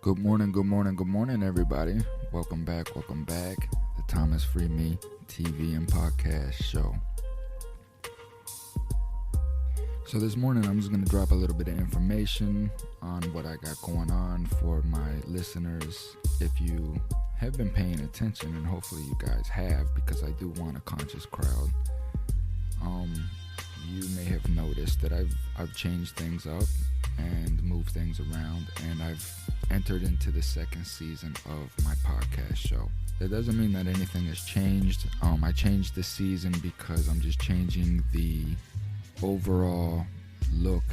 Good morning, everybody. Welcome back. The Thomas Free Me TV and podcast show. So this morning, I'm just going to drop a little bit of information on what I got going on for my listeners. If you have been paying attention, and hopefully you guys have, because I do want a conscious crowd, you may have noticed that I've changed things up and moved things around, and I've entered into the second season of my podcast show. That doesn't mean that anything has changed. I changed the season because I'm just changing the overall look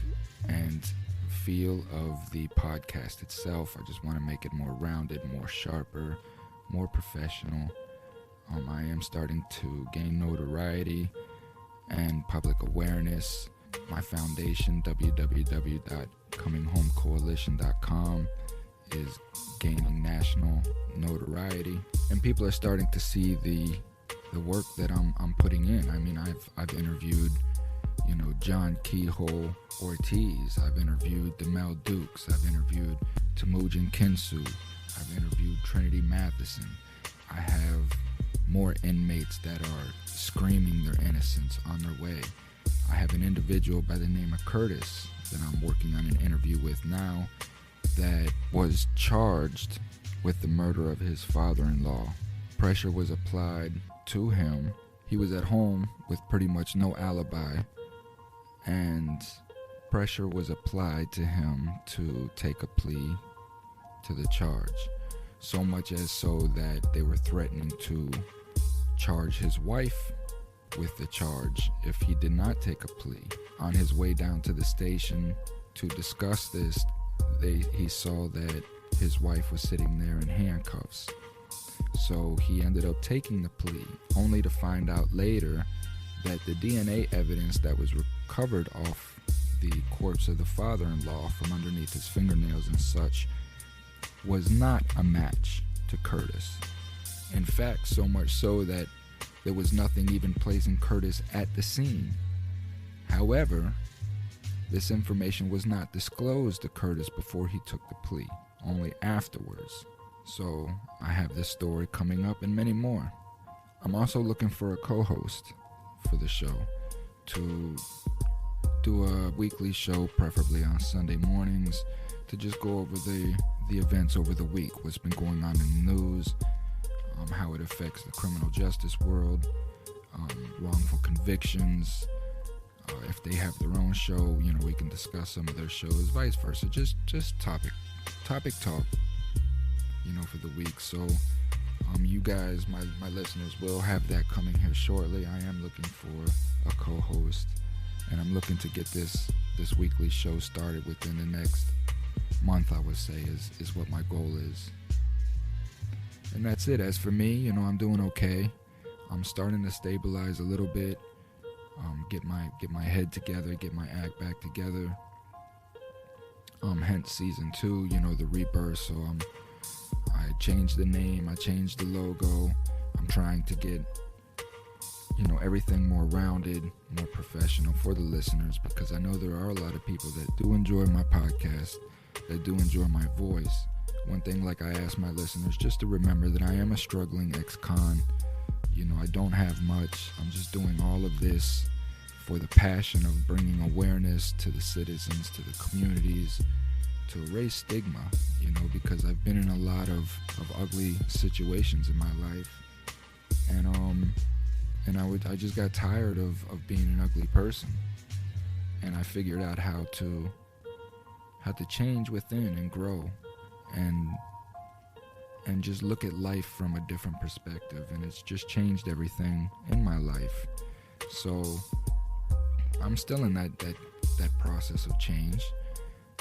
and feel of the podcast itself. I just want to make it more rounded, more sharper, more professional. I am starting to gain notoriety and public awareness. My foundation, www.cominghomecoalition.com, is gaining national notoriety, and people are starting to see the work that I'm putting in. I mean, I've interviewed, John Keyhole Ortiz. I've interviewed Demel Dukes. I've interviewed Temujin Kinsu. I've interviewed Trinity Matheson. I have more inmates that are screaming their innocence on their way. I have an individual by the name of Curtis that I'm working on an interview with now that was charged with the murder of his father-in-law. Pressure was applied to him. He was at home with pretty much no alibi, and pressure was applied to him to take a plea to the charge. So much as so that they were threatening to charge his wife with the charge if he did not take a plea. On his way down to the station to discuss this, he saw that his wife was sitting there in handcuffs. So he ended up taking the plea, only to find out later that the DNA evidence that was recovered off the corpse of the father-in-law from underneath his fingernails and such was not a match to Curtis. In fact, so much so that there was nothing even placing Curtis at the scene. However, this information was not disclosed to Curtis before he took the plea, only afterwards. So I have this story coming up and many more. I'm also looking for a co-host for the show to do a weekly show, preferably on Sunday mornings, to just go over the events over the week, what's been going on in the news, how it affects the criminal justice world, wrongful convictions. If they have their own show, we can discuss some of their shows, vice versa. Just topic talk, for the week. So, you guys, my listeners, will have that coming here shortly. I am looking for a co-host, and I'm looking to get this weekly show started within the next month, I would say, is what my goal is. And that's it. As for me, I'm doing okay. I'm starting to stabilize a little bit, get my head together, get my act back together. Hence season 2, the ReBirth. So I changed the name, I changed the logo. I'm trying to get, everything more rounded, more professional for the listeners, because I know there are a lot of people that do enjoy my podcast, that do enjoy my voice. One thing, like I ask my listeners, just to remember that I am a struggling ex-con. I don't have much. I'm just doing all of this for the passion of bringing awareness to the citizens, to the communities, to erase stigma, because I've been in a lot of ugly situations in my life. And I just got tired of being an ugly person. And I figured out how to change within and grow. And just look at life from a different perspective, and it's just changed everything in my life. So I'm still in that process of change,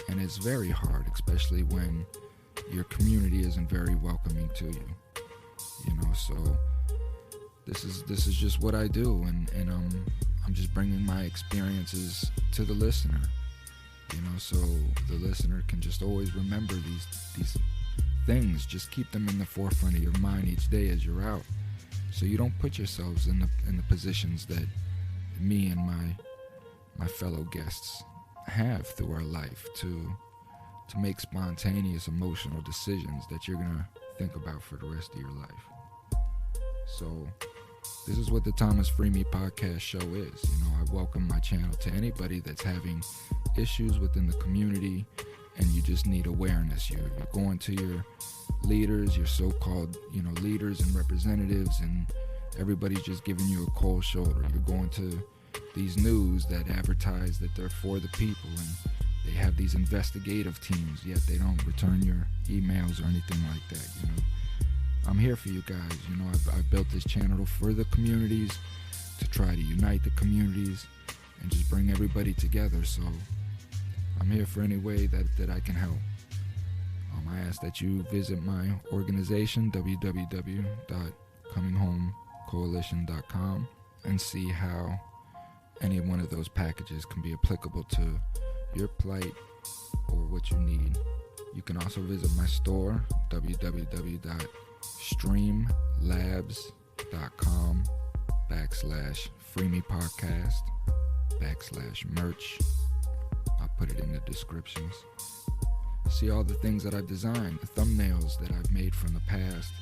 and it's very hard, especially when your community isn't very welcoming to you. So this is just what I do, and I'm just bringing my experiences to the listener. So the listener can just always remember these things. Just keep them in the forefront of your mind each day as you're out, so you don't put yourselves in the positions that me and my fellow guests have through our life to to make spontaneous emotional decisions that you're gonna think about for the rest of your life. So this is what the Thomas Free Me podcast show is. I welcome my channel to anybody that's having issues within the community and you just need awareness. You're going to your leaders, your so-called, leaders and representatives, and everybody's just giving you a cold shoulder. You're going to these news that advertise that they're for the people, and they have these investigative teams, yet they don't return your emails or anything like that. I'm here for you guys. I've built this channel for the communities, to try to unite the communities and just bring everybody together. So I'm here for any way that I can help. I ask that you visit my organization, www.cominghomecoalition.com, and see how any one of those packages can be applicable to your plight or what you need. You can also visit my store, www.streamlabs.com/freemepodcast/merch. I'll put it in the descriptions. See all the things that I've designed, the thumbnails that I've made from the past.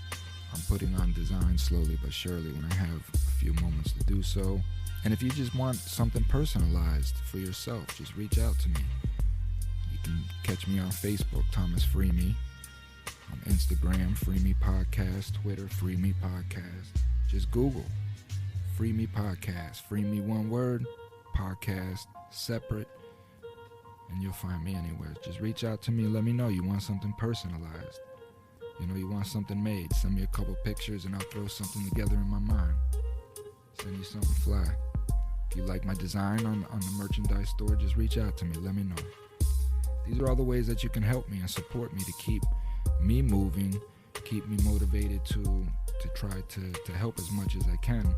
I'm putting on design slowly but surely when I have a few moments to do so. And if you just want something personalized for yourself, just reach out to me. You can catch me on Facebook, Thomas Free Me. On Instagram, Free Me Podcast. Twitter, Free Me Podcast. Just Google Free Me Podcast. Free Me, one word, podcast separate, and you'll find me anywhere. Just reach out to me and let me know you want something personalized. You want something made. Send me a couple pictures and I'll throw something together in my mind. Send you something fly. If you like my design on the merchandise store, just reach out to me. Let me know. These are all the ways that you can help me and support me to keep me moving, keep me motivated to try to help as much as I can.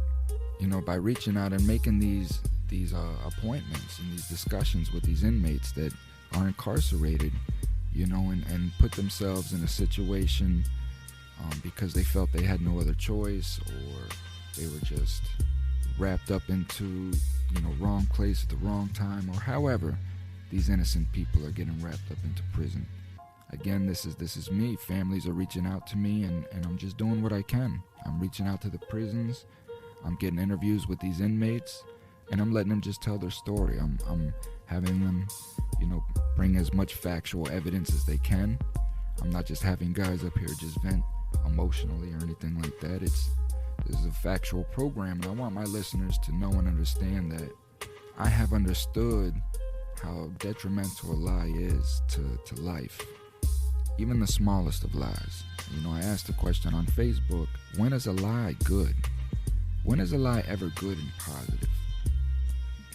By reaching out and making these appointments and these discussions with these inmates that are incarcerated, and put themselves in a situation because they felt they had no other choice, or they were just wrapped up into wrong place at the wrong time, or however these innocent people are getting wrapped up into prison. Again, this is me. Families are reaching out to me, and I'm just doing what I can. I'm reaching out to the prisons. I'm getting interviews with these inmates, and I'm letting them just tell their story. I'm having them, bring as much factual evidence as they can. I'm not just having guys up here just vent emotionally or anything like that. This is a factual program, and I want my listeners to know and understand that I have understood how detrimental a lie is to life. Even the smallest of lies. I asked a question on Facebook, when is a lie good? When is a lie ever good and positive?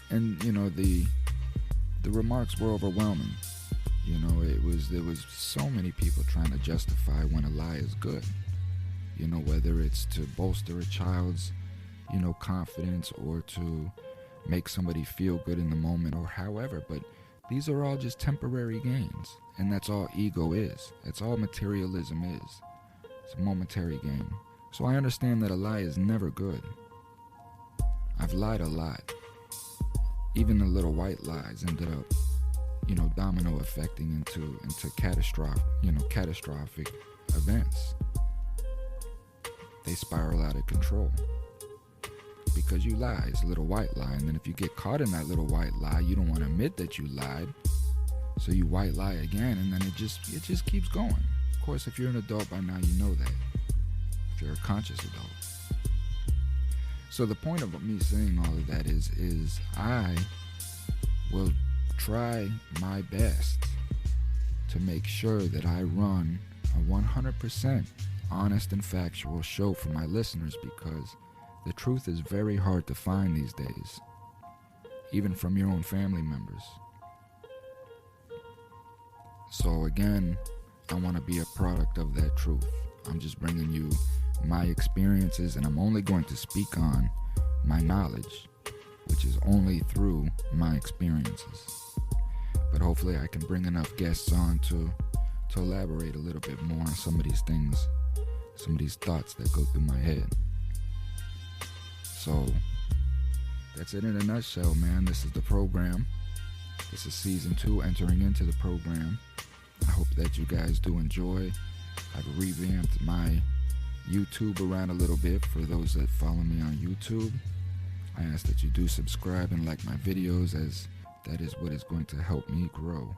And the remarks were overwhelming. There was so many people trying to justify when a lie is good. Whether it's to bolster a child's, confidence, or to make somebody feel good in the moment, or however, but these are all just temporary gains, and that's all ego is. That's all materialism is. It's a momentary gain. So I understand that a lie is never good. I've lied a lot. Even the little white lies ended up, domino affecting into catastrophic events. They spiral out of control. Because you lie, it's a little white lie, and then if you get caught in that little white lie, you don't want to admit that you lied, so you white lie again, and then it just keeps going. Of course, if you're an adult by now, you know that. If you're a conscious adult. So the point of me saying all of that is I will try my best to make sure that I run a 100% honest and factual show for my listeners, because the truth is very hard to find these days, even from your own family members. So again, I want to be a product of that truth. I'm just bringing you my experiences, and I'm only going to speak on my knowledge, which is only through my experiences. But hopefully I can bring enough guests on to elaborate a little bit more on some of these things, some of these thoughts that go through my head. So that's it in a nutshell, man. This is the program. This is season 2, entering into the program. hope that you guys do enjoy. I've revamped my YouTube around a little bit for those that follow me on YouTube. I ask that you do subscribe and like my videos, as that is what is going to help me grow.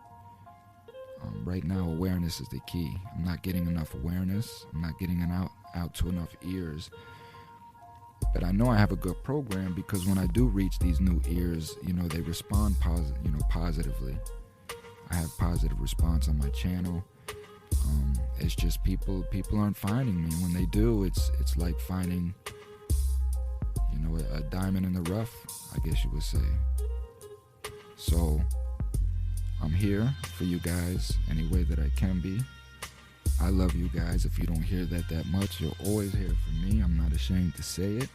Right now, awareness is the key. I'm not getting enough awareness. I'm not getting it out to enough ears. But I know I have a good program, because when I do reach these new ears, they respond positively. I have positive response on my channel. It's just people aren't finding me. When they do, it's like finding, a diamond in the rough, I guess you would say. So I'm here for you guys any way that I can be. I love you guys. If you don't hear that much, you'll always hear from me. I'm not ashamed to say it.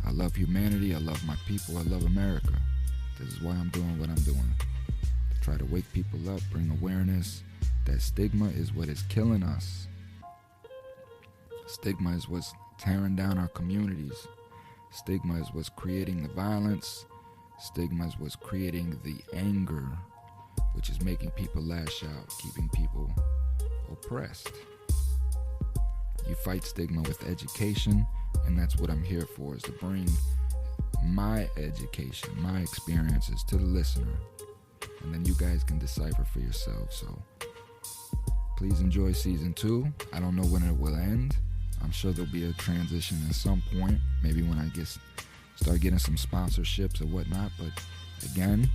I love humanity. I love my people. I love America. This is why I'm doing what I'm doing. To try to wake people up, bring awareness that stigma is what is killing us. Stigma is what's tearing down our communities. Stigma is what's creating the violence. Stigma is what's creating the anger, which is making people lash out, keeping people oppressed. You fight stigma with education, and that's what I'm here for, is to bring my education, my experiences to the listener, and then you guys can decipher for yourselves. So please enjoy season 2. I don't know when it will end. I'm sure there'll be a transition at some point, maybe when I start getting some sponsorships or whatnot. But again,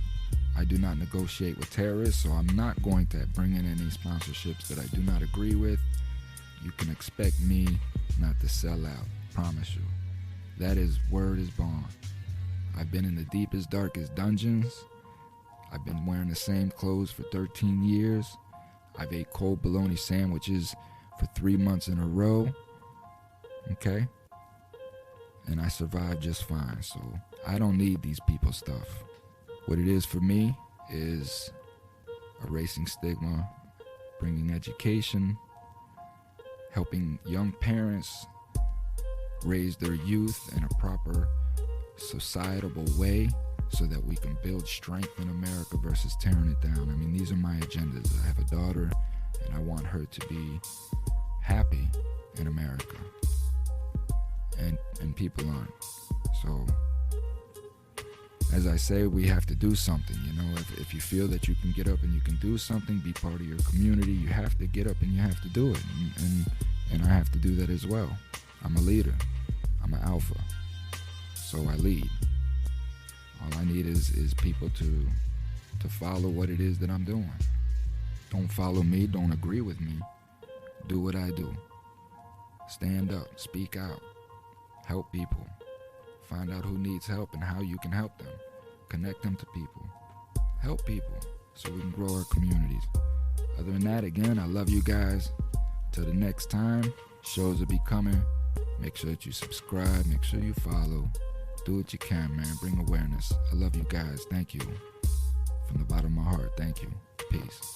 I do not negotiate with terrorists, so I'm not going to bring in any sponsorships that I do not agree with. You can expect me not to sell out, promise you. That is word is bond. I've been in the deepest, darkest dungeons. I've been wearing the same clothes for 13 years. I've ate cold bologna sandwiches for 3 months in a row. Okay? And I survived just fine, so I don't need these people's stuff. What it is for me is erasing stigma, bringing education, helping young parents raise their youth in a proper societal way so that we can build strength in America versus tearing it down. I mean, these are my agendas. I have a daughter, and I want her to be happy in America. And people aren't. So, as I say, we have to do something. If you feel that you can get up and you can do something, be part of your community, you have to get up and you have to do it. And I have to do that as well. I'm a leader. I'm an alpha. So I lead. All I need is people to follow what it is that I'm doing. Don't follow me. Don't agree with me. Do what I do. Stand up. Speak out. Help people. Find out who needs help and how you can help them. Connect them to people. Help people so we can grow our communities. Other than that, again, I love you guys. Till the next time, shows will be coming. Make sure that you subscribe. Make sure you follow. Do what you can, man. Bring awareness. I love you guys. Thank you. From the bottom of my heart, thank you. Peace.